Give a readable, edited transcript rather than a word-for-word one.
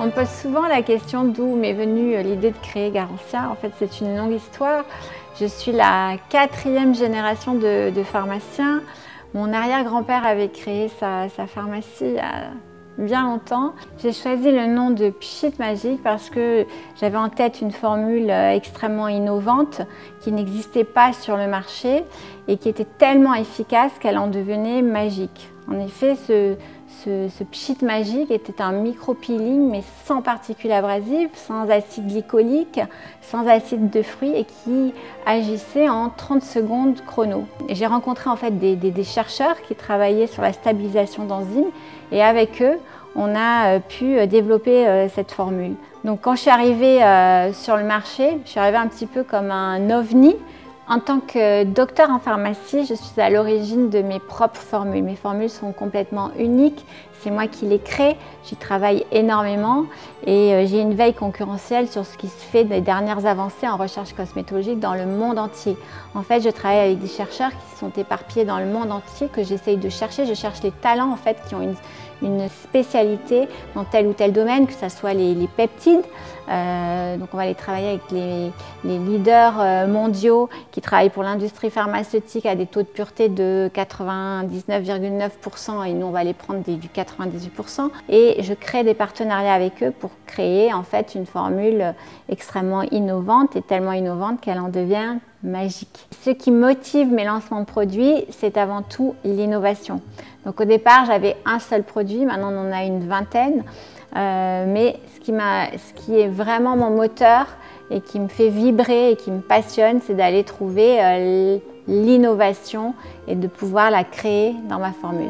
me pose souvent la question d'où m'est venue l'idée de créer Garantia. En fait, c'est une longue histoire. Je suis la 4e génération de pharmaciens. Mon arrière-grand-père avait créé sa pharmacie il y a bien longtemps. J'ai choisi le nom de Pchit Magique parce que j'avais en tête une formule extrêmement innovante qui n'existait pas sur le marché et qui était tellement efficace qu'elle en devenait magique. En effet, ce Pchit Magique était un micro-peeling mais sans particules abrasives, sans acide glycolique, sans acide de fruits et qui agissait en 30 secondes chrono. J'ai rencontré en fait des chercheurs qui travaillaient sur la stabilisation d'enzymes et avec eux, on a pu développer cette formule. Donc quand je suis arrivée sur le marché, je suis arrivée un petit peu comme un ovni. En tant que docteur en pharmacie, je suis à l'origine de mes propres formules. Mes formules sont complètement uniques, c'est moi qui les crée, j'y travaille énormément et j'ai une veille concurrentielle sur ce qui se fait des dernières avancées en recherche cosmétologique dans le monde entier. En fait, je travaille avec des chercheurs qui sont éparpillés dans le monde entier, que j'essaye de chercher. Je cherche les talents en fait, qui ont une spécialité dans tel ou tel domaine, que ce soit les peptides. Donc on va aller travailler avec les leaders mondiaux qui travaillent pour l'industrie pharmaceutique à des taux de pureté de 99,9% et nous on va les prendre du 98%. Et je crée des partenariats avec eux pour créer en fait une formule extrêmement innovante et tellement innovante qu'elle en devient magique. Ce qui motive mes lancements de produits, c'est avant tout l'innovation. Donc au départ, j'avais un seul produit, maintenant on en a une vingtaine. Mais ce qui est vraiment mon moteur et qui me fait vibrer et qui me passionne, c'est d'aller trouver l'innovation et de pouvoir la créer dans ma formule.